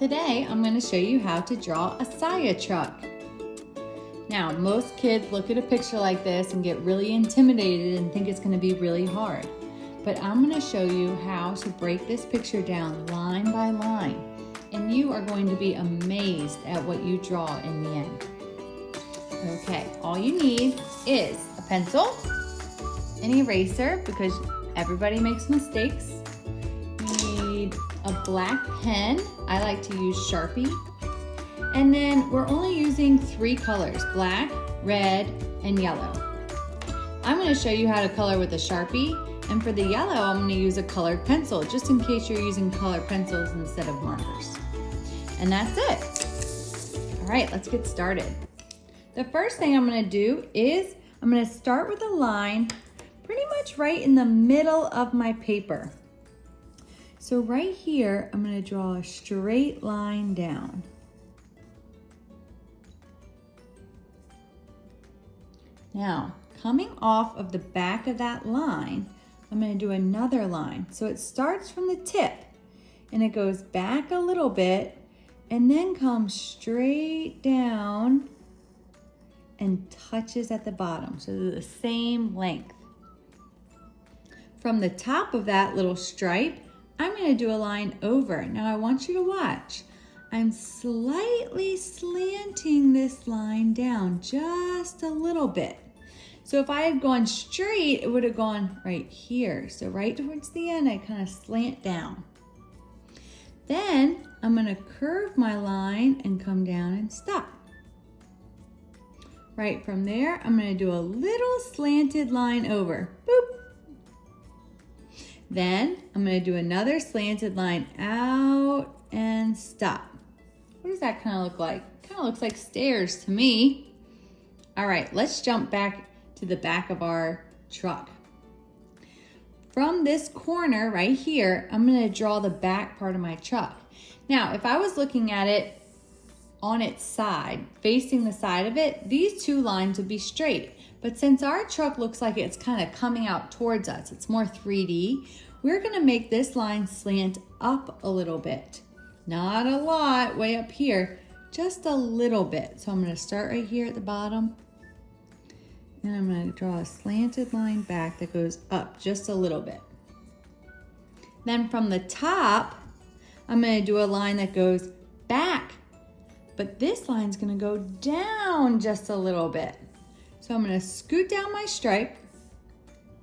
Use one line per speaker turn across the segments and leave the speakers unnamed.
Today, I'm going to show you how to draw a Saia truck. Now, most kids look at a picture like this and get really intimidated and think it's going to be really hard. But I'm going to show you how to break this picture down line by line. And you are going to be amazed at what you draw in the end. Okay, all you need is a pencil, an eraser, because everybody makes mistakes. You need a black pen. I like to use Sharpie. And then we're only using 3 colors, black, red, and yellow. I'm going to show you how to color with a Sharpie. And for the yellow, I'm going to use a colored pencil, just in case you're using colored pencils instead of markers. And that's it. All right, let's get started. The first thing I'm going to do is I'm going to start with a line pretty much right in the middle of my paper. So right here, I'm going to draw a straight line down. Now, coming off of the back of that line, I'm going to do another line. So it starts from the tip and it goes back a little bit and then comes straight down and touches at the bottom. So they're the same length. From the top of that little stripe, I'm going to do a line over. Now I want you to watch. I'm slightly slanting this line down just a little bit. So if I had gone straight, it would have gone right here. So right towards the end, I kind of slant down. Then I'm going to curve my line and come down and stop. Right from there, I'm going to do a little slanted line over. Boop. Then I'm going to do another slanted line out and stop. What does that kind of look like? Kind of looks like stairs to me. All right, let's jump back to the back of our truck. From this corner right here, I'm going to draw the back part of my truck. Now, if I was looking at it on its side, facing the side of it, these 2 lines would be straight. But since our truck looks like it's kind of coming out towards us, it's more 3D, we're going to make this line slant up a little bit. Not a lot, way up here, just a little bit. So I'm going to start right here at the bottom. And I'm going to draw a slanted line back that goes up just a little bit. Then from the top, I'm going to do a line that goes back. But this line's going to go down just a little bit. So I'm going to scoot down my stripe.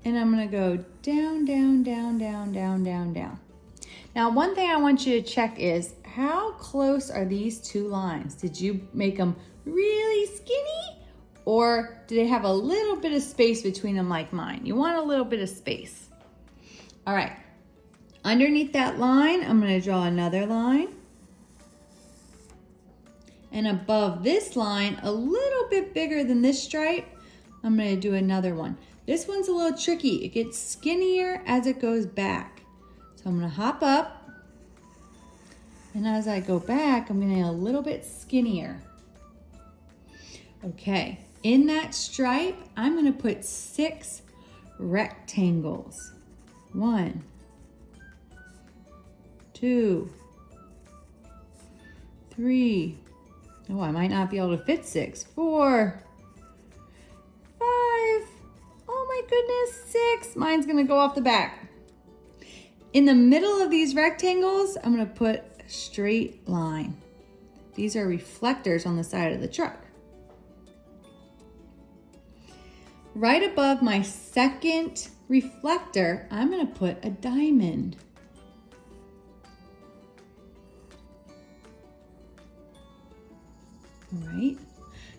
And I'm going to go down, down, down, down, down, down, down. Now, one thing I want you to check is how close are these 2 lines? Did you make them really skinny? Or do they have a little bit of space between them like mine? You want a little bit of space. All right. Underneath that line, I'm going to draw another line. And above this line, a little bit bigger than this stripe, I'm going to do another one. This one's a little tricky. It gets skinnier as it goes back. So I'm going to hop up. And as I go back, I'm going to get a little bit skinnier. Okay. In that stripe, I'm going to put 6 rectangles. 1, 2, 3. Oh, I might not be able to fit 6. 4, 5. Oh my goodness, 6. Mine's going to go off the back. In the middle of these rectangles, I'm going to put a straight line. These are reflectors on the side of the truck. Right above my second reflector, I'm going to put a diamond. All right.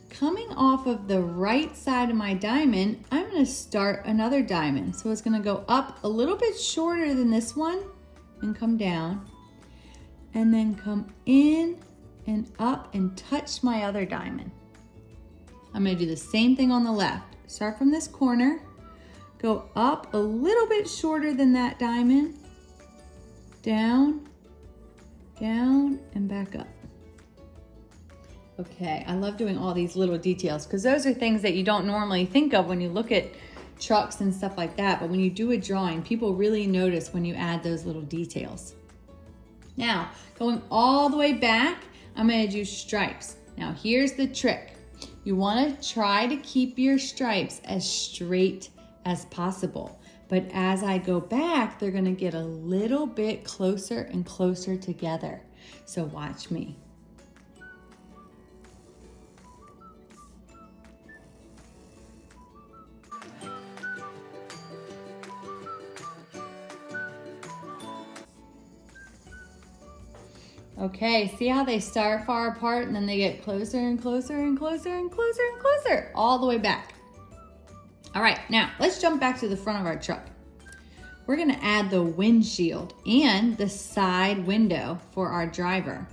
Coming off of the right side of my diamond, I'm going to start another diamond. So it's going to go up a little bit shorter than this one and come down. And then come in and up and touch my other diamond. I'm going to do the same thing on the left. Start from this corner, go up a little bit shorter than that diamond, down, down, and back up. Okay, I love doing all these little details because those are things that you don't normally think of when you look at trucks and stuff like that. But when you do a drawing, people really notice when you add those little details. Now, going all the way back, I'm gonna do stripes. Now, here's the trick. You wanna try to keep your stripes as straight as possible. But as I go back, they're gonna get a little bit closer and closer together. So watch me. Okay, see how they start far apart and then they get closer and closer and closer and closer and closer, all the way back. All right, now let's jump back to the front of our truck. We're gonna add the windshield and the side window for our driver.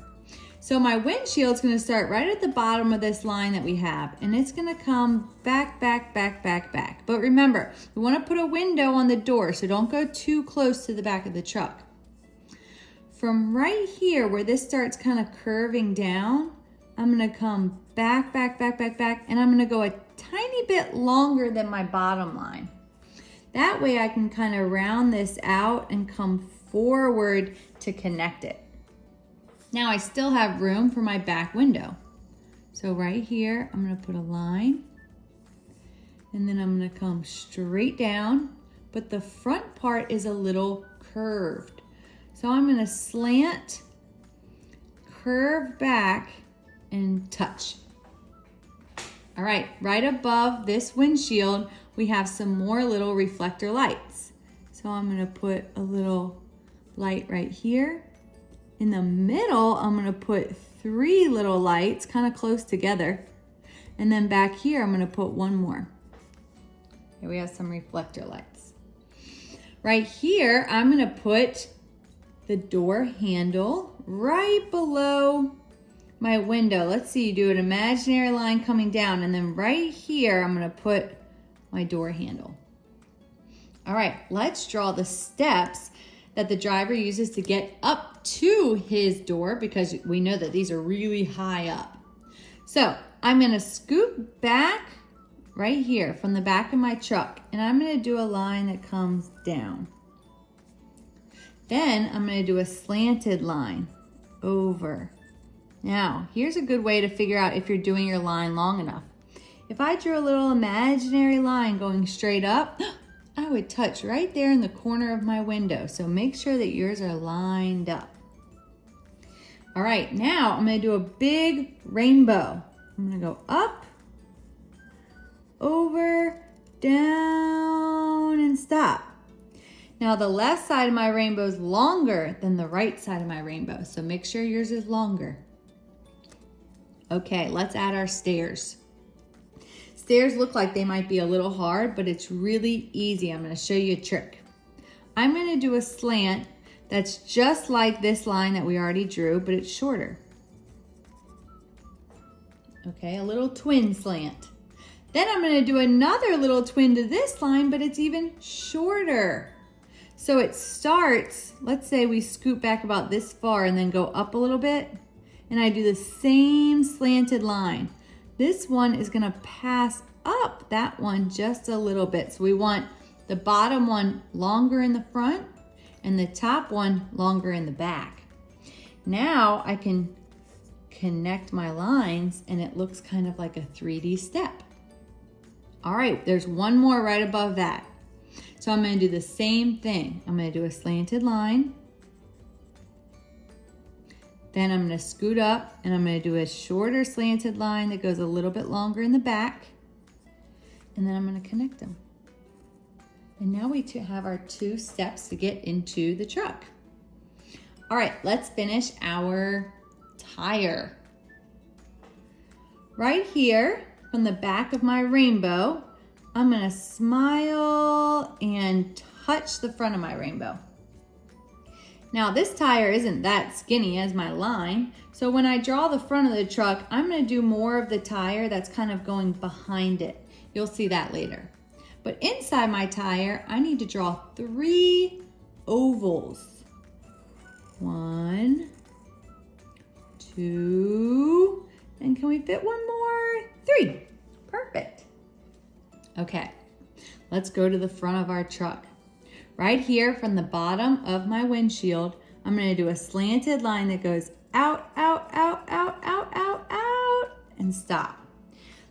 So my windshield's gonna start right at the bottom of this line that we have, and it's gonna come back, back, back, back, back. But remember, we wanna put a window on the door, so don't go too close to the back of the truck. From right here, where this starts kind of curving down, I'm gonna come back, back, back, back, back, and I'm gonna go a tiny bit longer than my bottom line. That way I can kind of round this out and come forward to connect it. Now I still have room for my back window. So right here, I'm gonna put a line, and then I'm gonna come straight down, but the front part is a little curved. So I'm gonna slant, curve back, and touch. All right, right above this windshield, we have some more little reflector lights. So I'm gonna put a little light right here. In the middle, I'm gonna put 3 little lights kind of close together. And then back here, I'm gonna put 1 more. Here we have some reflector lights. Right here, I'm gonna put the door handle right below my window. Let's see, do an imaginary line coming down, and then right here, I'm gonna put my door handle. All right, let's draw the steps that the driver uses to get up to his door, because we know that these are really high up. So I'm gonna scoot back right here from the back of my truck, and I'm gonna do a line that comes down. Then I'm gonna do a slanted line over. Now, here's a good way to figure out if you're doing your line long enough. If I drew a little imaginary line going straight up, I would touch right there in the corner of my window. So make sure that yours are lined up. All right, now I'm gonna do a big rainbow. I'm gonna go up, over, down, and stop. Now the left side of my rainbow is longer than the right side of my rainbow, so make sure yours is longer. Okay, let's add our stairs. Stairs look like they might be a little hard, but it's really easy. I'm gonna show you a trick. I'm gonna do a slant that's just like this line that we already drew, but it's shorter. Okay, a little twin slant. Then I'm gonna do another little twin to this line, but it's even shorter. So it starts, let's say we scoot back about this far and then go up a little bit, and I do the same slanted line. This one is gonna pass up that one just a little bit. So we want the bottom one longer in the front and the top one longer in the back. Now I can connect my lines and it looks kind of like a 3D step. All right, there's one more right above that. So I'm gonna do the same thing. I'm gonna do a slanted line. Then I'm gonna scoot up and I'm gonna do a shorter slanted line that goes a little bit longer in the back. And then I'm gonna connect them. And now we have our 2 steps to get into the truck. All right, let's finish our tire. Right here, from the back of my rainbow, I'm gonna smile and touch the front of my rainbow. Now this tire isn't that skinny as my line, so when I draw the front of the truck, I'm gonna do more of the tire that's kind of going behind it. You'll see that later. But inside my tire, I need to draw 3 ovals. 1, 2, and can we fit one more? 3, perfect. Okay, let's go to the front of our truck. Right here from the bottom of my windshield, I'm gonna do a slanted line that goes out, out, out, out, out, out, out, and stop.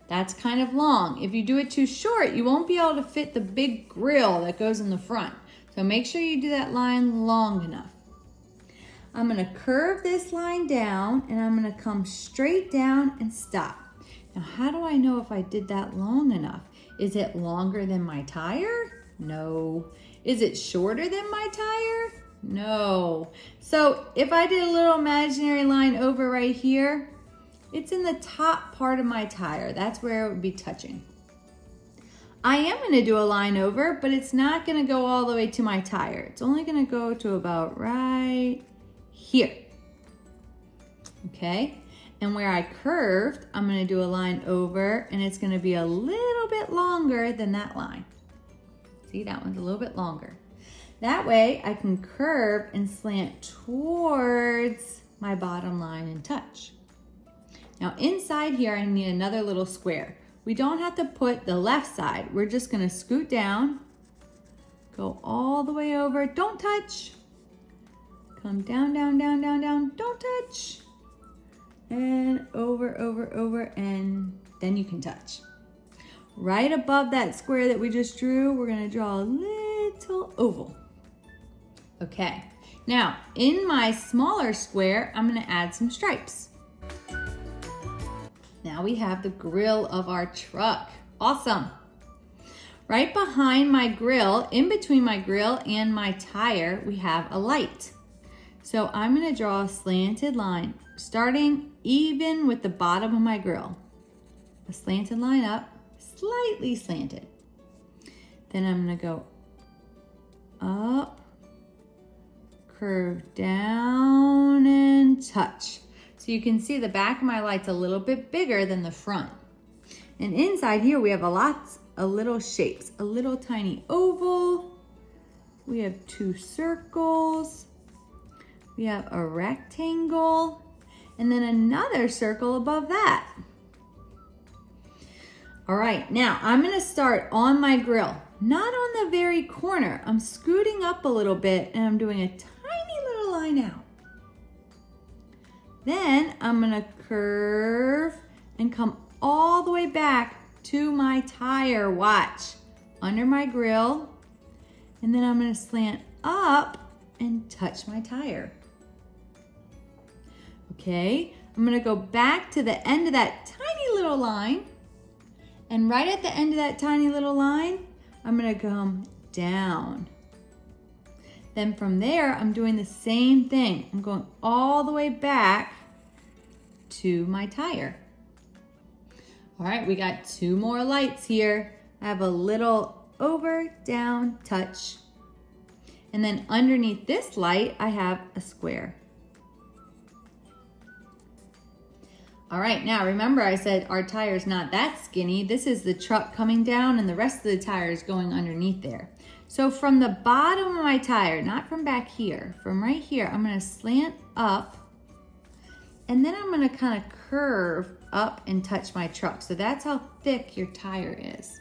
That's kind of long. If you do it too short, you won't be able to fit the big grill that goes in the front. So make sure you do that line long enough. I'm gonna curve this line down and I'm gonna come straight down and stop. Now, how do I know if I did that long enough? Is it longer than my tire? No. Is it shorter than my tire? No. So if I did a little imaginary line over right here, it's in the top part of my tire. That's where it would be touching. I am gonna do a line over, but it's not gonna go all the way to my tire. It's only gonna go to about right here. Okay? And where I curved, I'm gonna do a line over and it's gonna be a little bit longer than that line. See, that one's a little bit longer. That way I can curve and slant towards my bottom line and touch. Now inside here, I need another little square. We don't have to put the left side. We're just gonna scoot down, go all the way over, don't touch. Come down, down, down, down, down, don't touch. And over, over, over, and then you can touch. Right above that square that we just drew, we're gonna draw a little oval. Okay, now in my smaller square, I'm gonna add some stripes. Now we have the grill of our truck. Awesome. Right behind my grill, in between my grill and my tire, we have a light. So I'm gonna draw a slanted line, starting even with the bottom of my grill. A slanted line up, slightly slanted. Then I'm gonna go up, curve down, and touch. So you can see the back of my light's a little bit bigger than the front. And inside here we have lots of little shapes. A little tiny oval. We have 2 circles. We have a rectangle. And then another circle above that. All right, now I'm gonna start on my grill. Not on the very corner. I'm scooting up a little bit and I'm doing a tiny little line out. Then I'm gonna curve and come all the way back to my tire, watch, under my grill. And then I'm gonna slant up and touch my tire. Okay, I'm gonna go back to the end of that tiny little line. And right at the end of that tiny little line, I'm gonna come down. Then from there, I'm doing the same thing. I'm going all the way back to my tire. All right, we got 2 more lights here. I have a little over, down, touch. And then underneath this light, I have a square. All right, now remember I said our tire's not that skinny. This is the truck coming down and the rest of the tire is going underneath there. So from the bottom of my tire, not from back here, from right here, I'm gonna slant up and then I'm gonna kind of curve up and touch my truck. So that's how thick your tire is.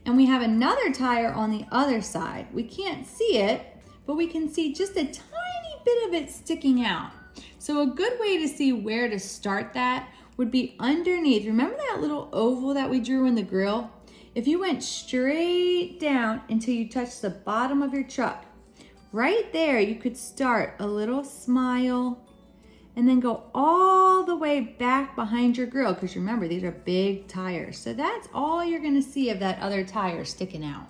And we have another tire on the other side. We can't see it, but we can see just a tiny bit of it sticking out. So a good way to see where to start that would be underneath. Remember that little oval that we drew in the grill? If you went straight down until you touched the bottom of your truck, right there you could start a little smile and then go all the way back behind your grill, because remember, these are big tires. So that's all you're gonna see of that other tire sticking out.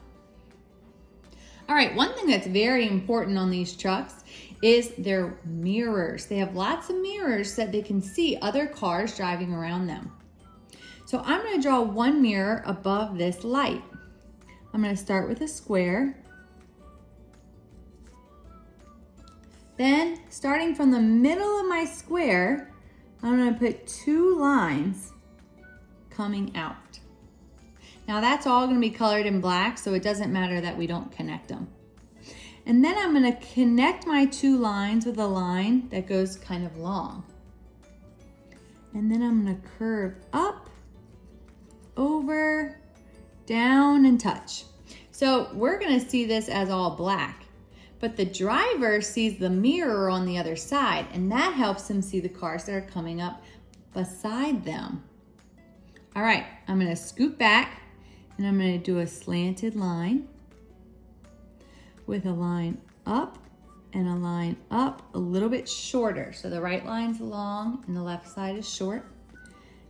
All right, one thing that's very important on these trucks is their mirrors. They have lots of mirrors that they can see other cars driving around them. So I'm gonna draw 1 mirror above this light. I'm gonna start with a square. Then, starting from the middle of my square, I'm gonna put 2 lines coming out. Now that's all gonna be colored in black, so it doesn't matter that we don't connect them. And then I'm gonna connect my 2 lines with a line that goes kind of long. And then I'm gonna curve up, over, down, and touch. So we're gonna see this as all black. but the driver sees the mirror on the other side, and that helps him see the cars that are coming up beside them. All right, I'm gonna scoot back and I'm gonna do a slanted line with a line up and a line up a little bit shorter. So the right line's long and the left side is short.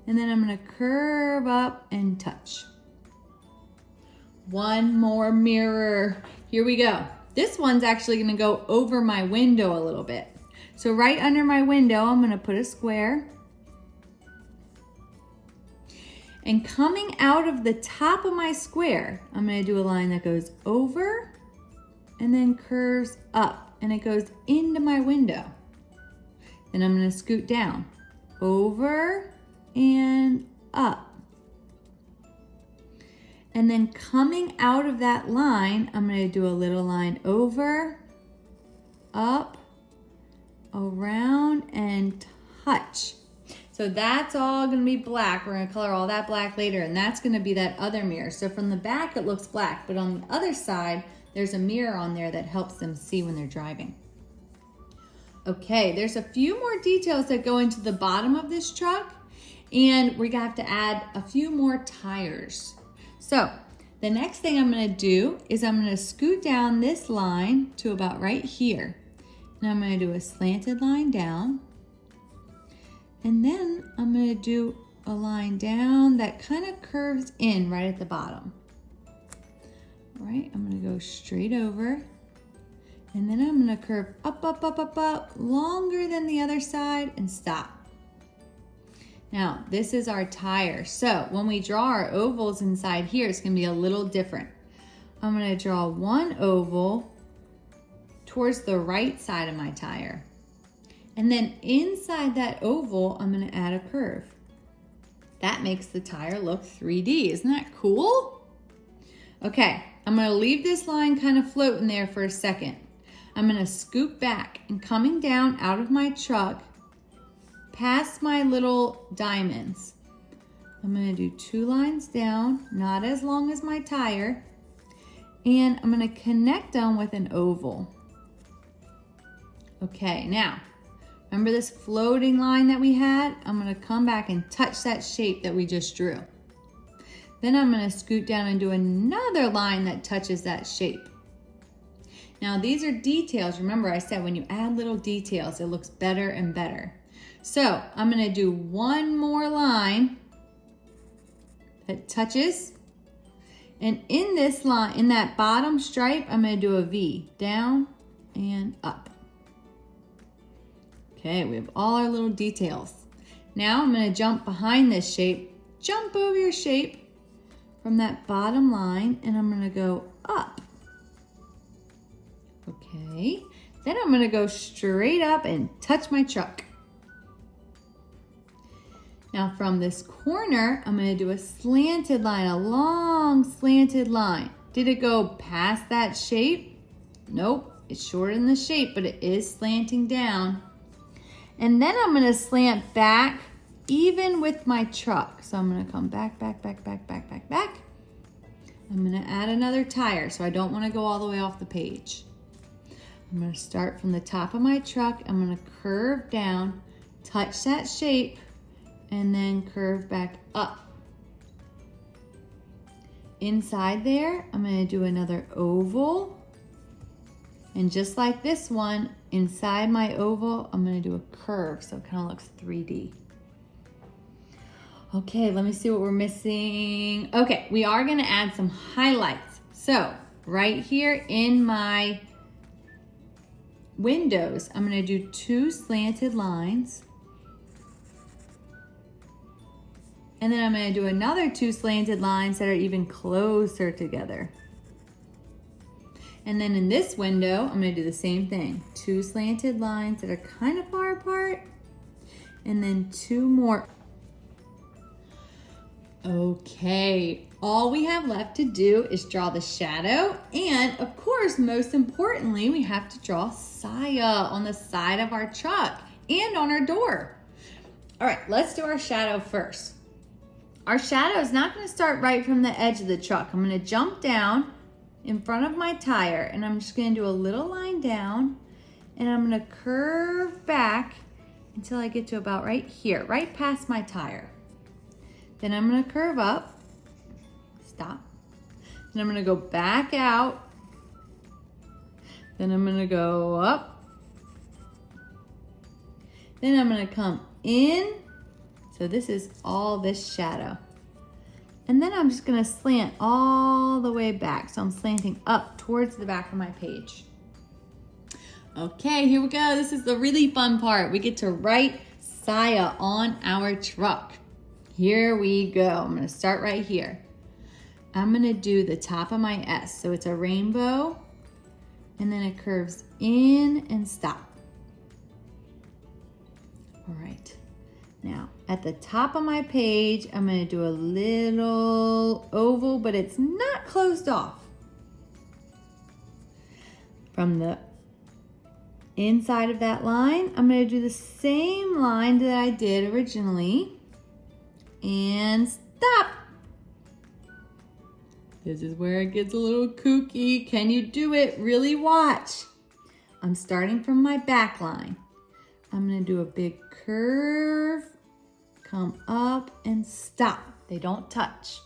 And then I'm gonna curve up and touch. One more mirror. Here we go. This one's actually gonna go over my window a little bit. So right under my window, I'm gonna put a square. And coming out of the top of my square, I'm gonna do a line that goes over and then curves up, and it goes into my window. Then I'm gonna scoot down, over and up. And then coming out of that line, I'm gonna do a little line over, up, around, and touch. So that's all gonna be black. We're gonna color all that black later, and that's gonna be that other mirror. So from the back, it looks black, but on the other side, there's a mirror on there that helps them see when they're driving. Okay, there's a few more details that go into the bottom of this truck, and we're gonna have to add a few more tires. So the next thing I'm gonna do is I'm gonna scoot down this line to about right here. And I'm gonna do a slanted line down. And then I'm gonna do a line down that kind of curves in right at the bottom. All right, I'm gonna go straight over. And then I'm gonna curve up, up, up, up, up, longer than the other side and stop. Now, this is our tire. So when we draw our ovals inside here, it's gonna be a little different. I'm gonna draw one oval towards the right side of my tire. And then inside that oval, I'm gonna add a curve. That makes the tire look 3D. Isn't that cool? Okay, I'm gonna leave this line kind of floating there for a second. I'm gonna scoop back, and coming down out of my truck, past my little diamonds, I'm gonna do 2 lines down, not as long as my tire, and I'm gonna connect them with an oval. Okay, now, remember this floating line that we had? I'm gonna come back and touch that shape that we just drew. Then I'm gonna scoot down and do another line that touches that shape. Now these are details. Remember I said when you add little details, it looks better and better. So I'm gonna do one more line that touches. And in this line, in that bottom stripe, I'm gonna do a V, down and up. Okay, we have all our little details. Now I'm gonna jump behind this shape, jump over your shape from that bottom line, and I'm gonna go up. Okay, then I'm gonna go straight up and touch my truck. Now from this corner, I'm gonna do a slanted line, a long slanted line. Did it go past that shape? Nope, it's shorter than the shape, but it is slanting down. And then I'm gonna slant back even with my truck. So I'm gonna come back, back, back, back, back, back, back. I'm gonna add another tire, so I don't wanna go all the way off the page. I'm gonna start from the top of my truck. I'm gonna curve down, touch that shape, and then curve back up. Inside there, I'm gonna do another oval. And just like this one, inside my oval, I'm gonna do a curve, so it kind of looks 3D. Okay, let me see what we're missing. Okay, we are gonna add some highlights. So right here in my windows, I'm gonna do 2 slanted lines. And then I'm gonna do another 2 slanted lines that are even closer together. And then in this window, I'm gonna do the same thing. 2 slanted lines that are kind of far apart, and then 2 more. Okay, all we have left to do is draw the shadow, and of course, most importantly, we have to draw Saia on the side of our truck and on our door. All right, let's do our shadow first. Our shadow is not gonna start right from the edge of the truck. I'm gonna jump down in front of my tire, and I'm just gonna do a little line down, and I'm gonna curve back until I get to about right here, right past my tire. Then I'm gonna curve up, stop. Then I'm gonna go back out. Then I'm gonna go up. Then I'm gonna come in. So this is all this shadow. And then I'm just gonna slant all the way back. So I'm slanting up towards the back of my page. Okay, here we go. This is the really fun part. We get to write Saia on our truck. Here we go. I'm gonna start right here. I'm gonna do the top of my S. So it's a rainbow, and then it curves in and stop. All right. Now, at the top of my page, I'm gonna do a little oval, but it's not closed off. From the inside of that line, I'm gonna do the same line that I did originally, and stop. This is where it gets a little kooky. Can you do it? Really watch. I'm starting from my back line. I'm gonna do a big curve, come up and stop. They don't touch.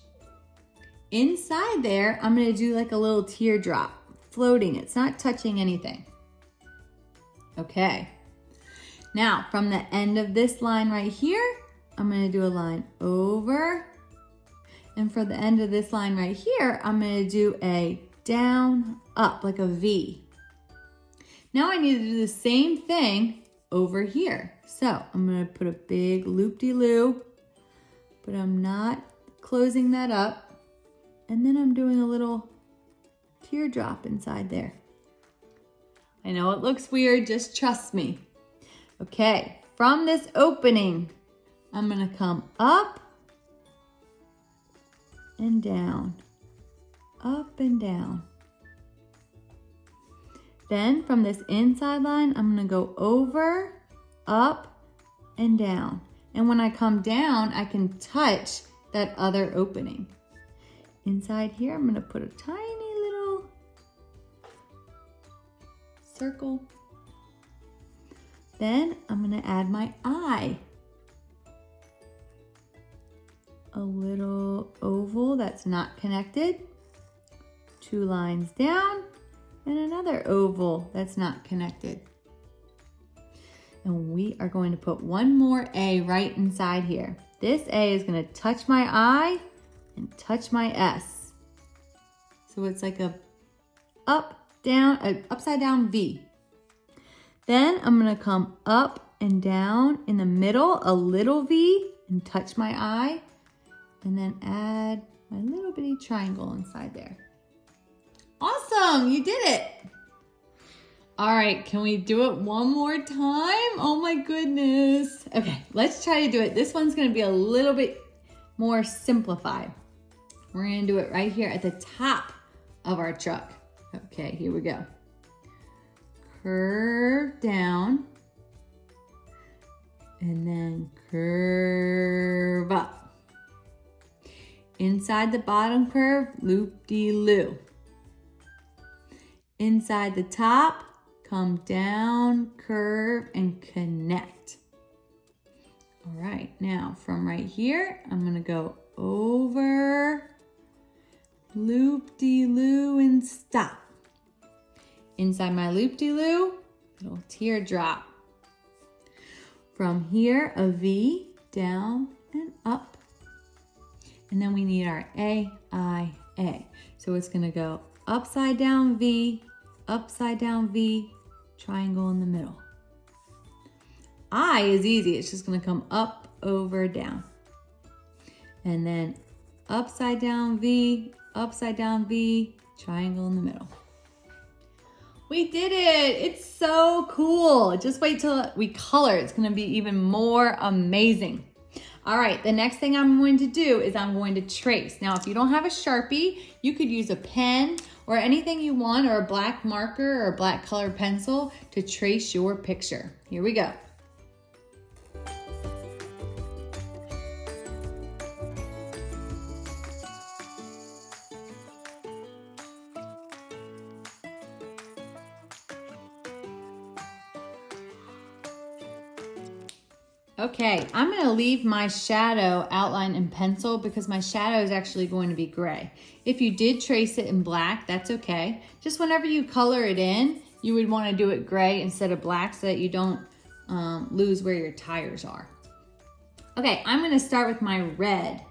Inside there, I'm gonna do like a little teardrop, floating. It's not touching anything. Okay. Now, from the end of this line right here, I'm gonna do a line over. And for the end of this line right here, I'm gonna do a down, up, like a V. Now I need to do the same thing over here. So I'm gonna put a big loop-de-loo, but I'm not closing that up. And then I'm doing a little teardrop inside there. I know it looks weird, just trust me. Okay, from this opening, I'm gonna come up and down, up and down. Then from this inside line, I'm gonna go over, up, and down. And when I come down, I can touch that other opening. Inside here, I'm gonna put a tiny little circle. Then I'm gonna add my eye. A little oval that's not connected. 2 lines down, and another oval that's not connected. And we are going to put one more A right inside here. This A is gonna touch my I and touch my S. So it's like a upside down V. Then I'm gonna come up and down in the middle, a little V, and touch my I, and then add my little bitty triangle inside there. Awesome, you did it. All right, can we do it one more time? Oh my goodness. Okay, let's try to do it. This one's gonna be a little bit more simplified. We're gonna do it right here at the top of our truck. Okay, here we go. Curve down, and then curve up. Inside the bottom curve, loop-de-loo. Inside the top, come down, curve, and connect. All right, now from right here, I'm gonna go over, loop-de-loo, and stop. Inside my loop-de-loo, little teardrop. From here, a V, down and up. And then we need our A, I, A. So it's gonna go upside down V, triangle in the middle. I is easy, it's just gonna come up, over, down. And then upside down V, triangle in the middle. We did it, it's so cool. Just wait till we color, it's gonna be even more amazing. All right, the next thing I'm going to do is I'm going to trace. Now, if you don't have a Sharpie, you could use a pen or anything you want, or a black marker or a black colored pencil to trace your picture. Here we go. Okay, I'm gonna leave my shadow outline in pencil because my shadow is actually going to be gray. If you did trace it in black, that's okay. Just whenever you color it in, you would wanna do it gray instead of black so that you don't lose where your tires are. Okay, I'm gonna start with my red.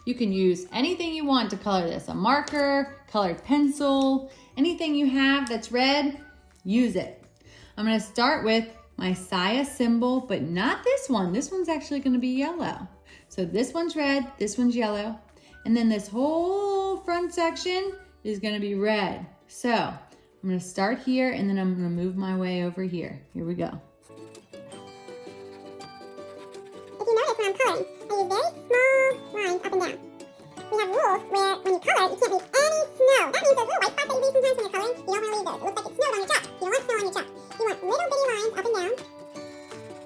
You can use anything you want to color this, a marker, colored pencil, anything you have that's red, use it. I'm gonna start with my Saia symbol, but not this one. This one's actually gonna be yellow. So this one's red, this one's yellow, and then this whole front section is gonna be red. So I'm gonna start here and then I'm gonna move my way over here. Here we go.
If you notice when I'm coloring, I use very small lines up and down. We have rules where when you color, you can't leave any snow. That means those little white spots that you leave sometimes when you're coloring, you don't want to leave those. It looks like it snowed on your chalk. You don't want snow on your chalk. You want little bitty lines up and down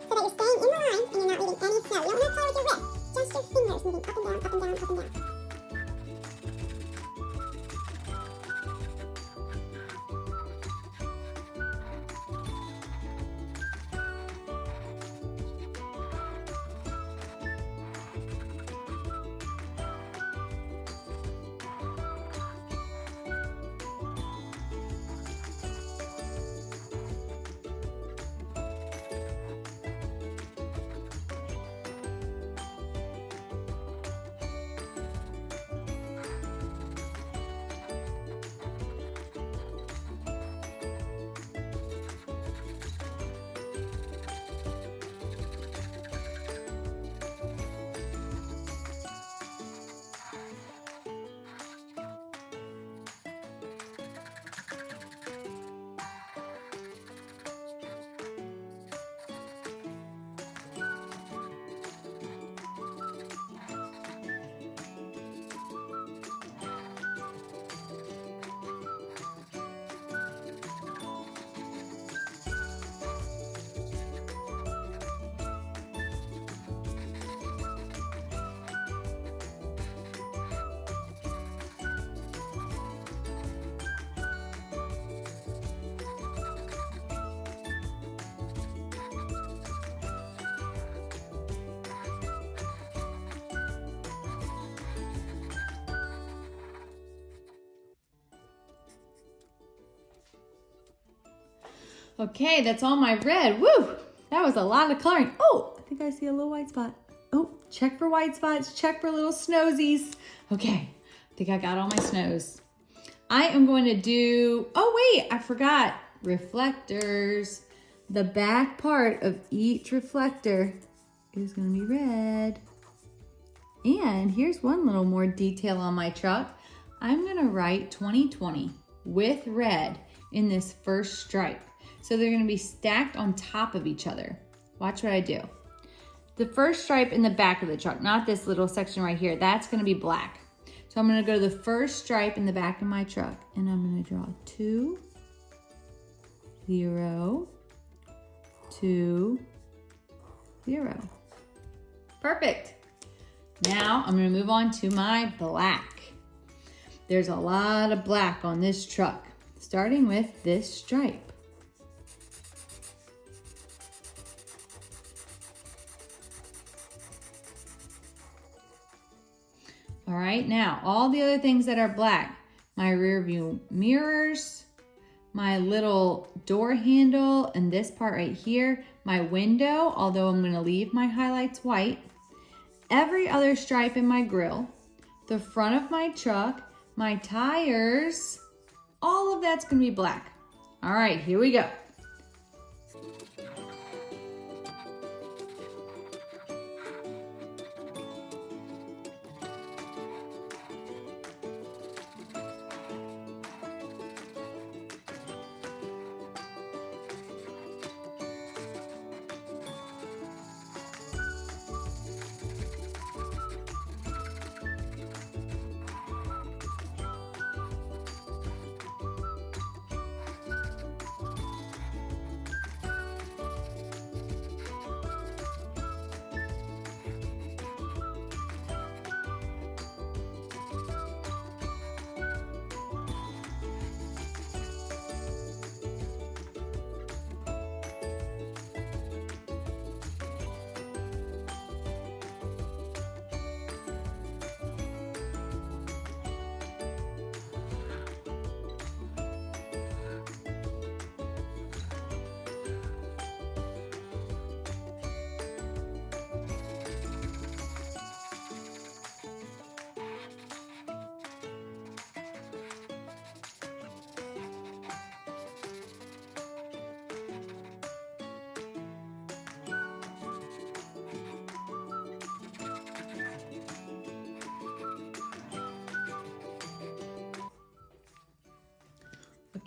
so that you're staying in the lines and you're not leaving any snow. You don't want to color with your wrist, just your fingers moving up and down, up and down, up and down.
Okay, that's all my red. Woo! That was a lot of coloring. Oh, I think I see a little white spot. Oh, check for white spots, check for little snowsies. Okay, I think I got all my snows. I am going to do, oh wait, I forgot, reflectors. The back part of each reflector is gonna be red. And here's one little more detail on my truck. I'm gonna write 2020 with red in this first stripe. So they're gonna be stacked on top of each other. Watch what I do. The first stripe in the back of the truck, not this little section right here, that's gonna be black. So I'm gonna go to the first stripe in the back of my truck and I'm gonna draw 2, 0, 2, 0. Perfect. Now I'm gonna move on to my black. There's a lot of black on this truck, starting with this stripe. All right, now all the other things that are black, my rear view mirrors, my little door handle, and this part right here, my window, although I'm gonna leave my highlights white, every other stripe in my grill, the front of my truck, my tires, all of that's gonna be black. All right, here we go.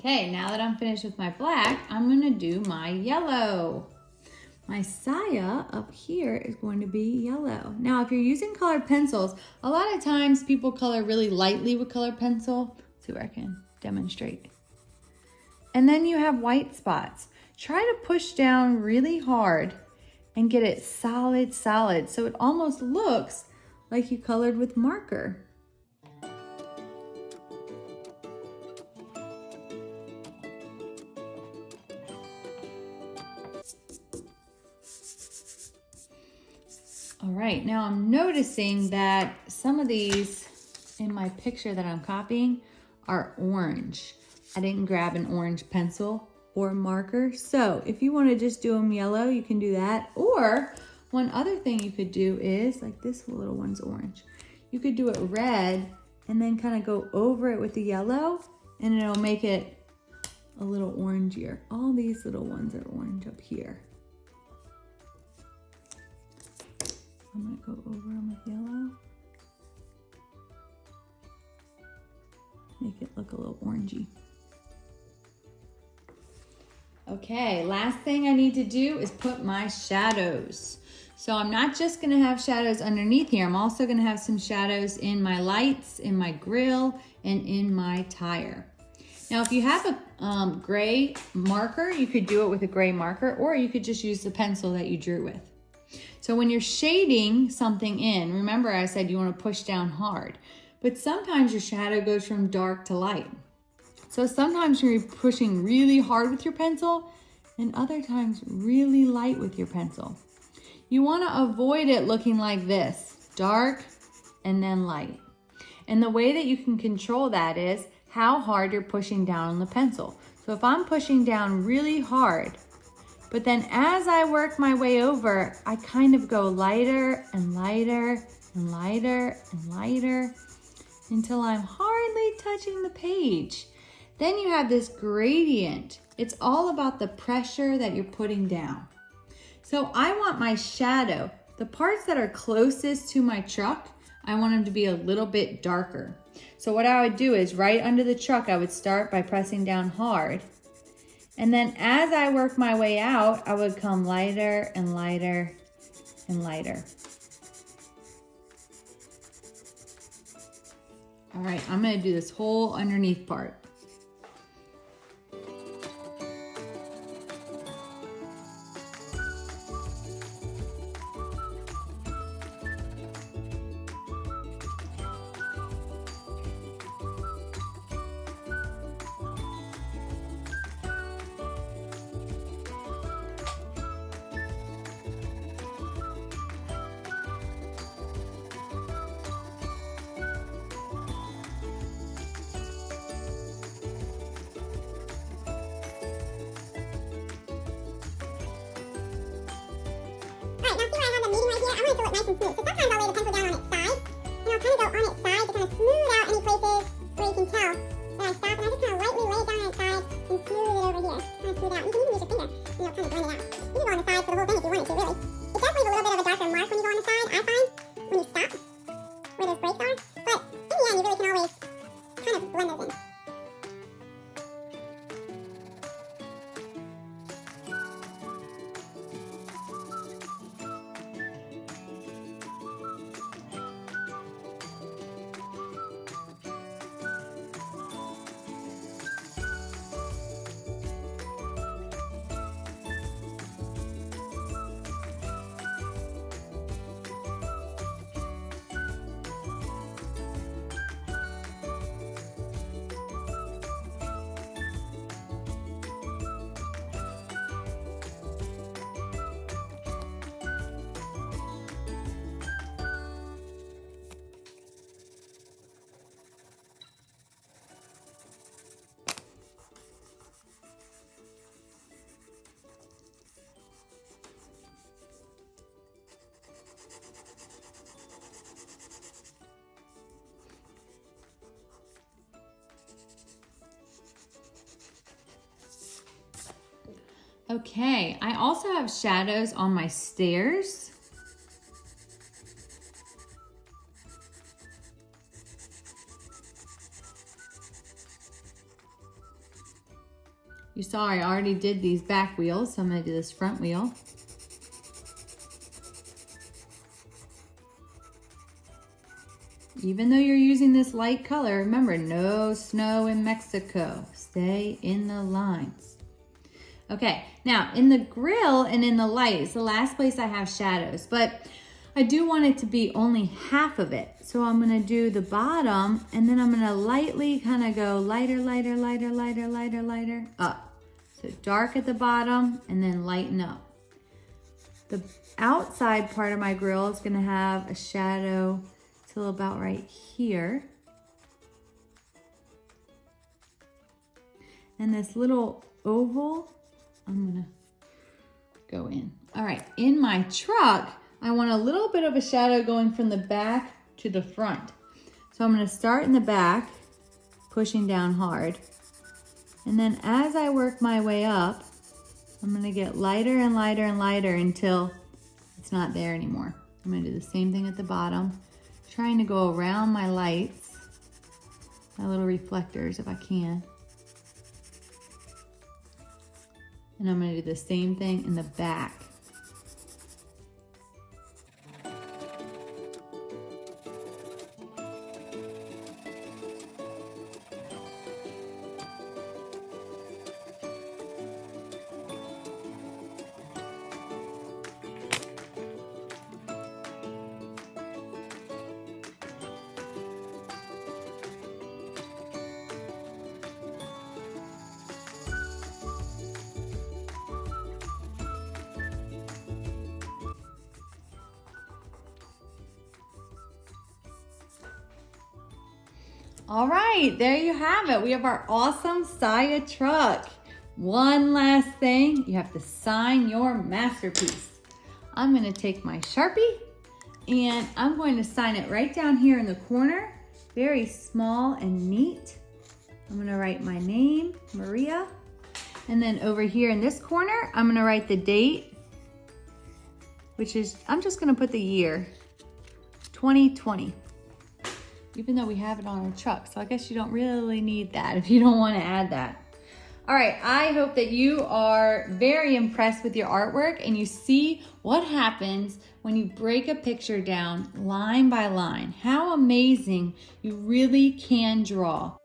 Okay, now that I'm finished with my black, I'm gonna do my yellow. My Saia up here is going to be yellow. Now, if you're using colored pencils, a lot of times people color really lightly with colored pencil. Let's see where I can demonstrate. And then you have white spots. Try to push down really hard and get it solid, so it almost looks like you colored with marker. All right, now I'm noticing that some of these in my picture that I'm copying are orange. I didn't grab an orange pencil or marker. So if you want to just do them yellow, you can do that. Or one other thing you could do is, like this little one's orange. You could do it red and then kind of go over it with the yellow and it'll make it a little orangier. All these little ones are orange up here. I'm gonna go over them with yellow. Make it look a little orangey. Okay, last thing I need to do is put my shadows. So I'm not just gonna have shadows underneath here, I'm also gonna have some shadows in my lights, in my grill, and in my tire. Now, if you have a gray marker, you could do it with a gray marker, or you could just use the pencil that you drew with. So when you're shading something in, remember I said you want to push down hard, but sometimes your shadow goes from dark to light. So sometimes you're pushing really hard with your pencil and other times really light with your pencil. You want to avoid it looking like this, dark and then light. And the way that you can control that is how hard you're pushing down on the pencil. So if I'm pushing down really hard, but then as I work my way over, I kind of go lighter and lighter and lighter and lighter until I'm hardly touching the page. Then you have this gradient. It's all about the pressure that you're putting down. So I want my shadow, the parts that are closest to my truck, I want them to be a little bit darker. So what I would do is right under the truck, I would start by pressing down hard. And then as I work my way out, I would come lighter and lighter and lighter. All right, I'm gonna do this whole underneath part.
Nice and smooth. So sometimes I'll lay the pencil down on its side, and I'll kind of go on its side to kind of smooth out any places where you can tell that I stopped, and I just kind of lightly lay it down on its side and smooth it over here. Kind of smooth out. You can even use your finger, and you'll kind of blend it out. You can go on the side for the whole thing if you wanted to, really. It does leave a little bit of a darker mark when you go on the side, I find, when you stop, where those breaks are. But in the end, you really can always kind of blend those in.
Okay, I also have shadows on my stairs. You saw I already did these back wheels, so I'm gonna do this front wheel. Even though you're using this light color, remember, no snow in Mexico. Stay in the lines. Okay, now in the grill and in the light, it's the last place I have shadows, but I do want it to be only half of it. So I'm gonna do the bottom, and then I'm gonna lightly kind of go lighter, lighter, lighter, lighter, lighter, lighter, up. So dark at the bottom, and then lighten up. The outside part of my grill is gonna have a shadow till about right here. And this little oval, I'm gonna go in. All right, in my truck, I want a little bit of a shadow going from the back to the front. So I'm gonna start in the back, pushing down hard. And then as I work my way up, I'm gonna get lighter and lighter and lighter until it's not there anymore. I'm gonna do the same thing at the bottom, trying to go around my lights, my little reflectors if I can. And I'm gonna do the same thing in the back. All right, there you have it. We have our awesome Saia truck. One last thing, you have to sign your masterpiece. I'm gonna take my Sharpie and I'm going to sign it right down here in the corner. Very small and neat. I'm gonna write my name, Maria. And then over here in this corner, I'm gonna write the date, which is, I'm just gonna put the year, 2020. Even though we have it on our truck. So I guess you don't really need that if you don't want to add that. All right, I hope that you are very impressed with your artwork and you see what happens when you break a picture down line by line. How amazing you really can draw.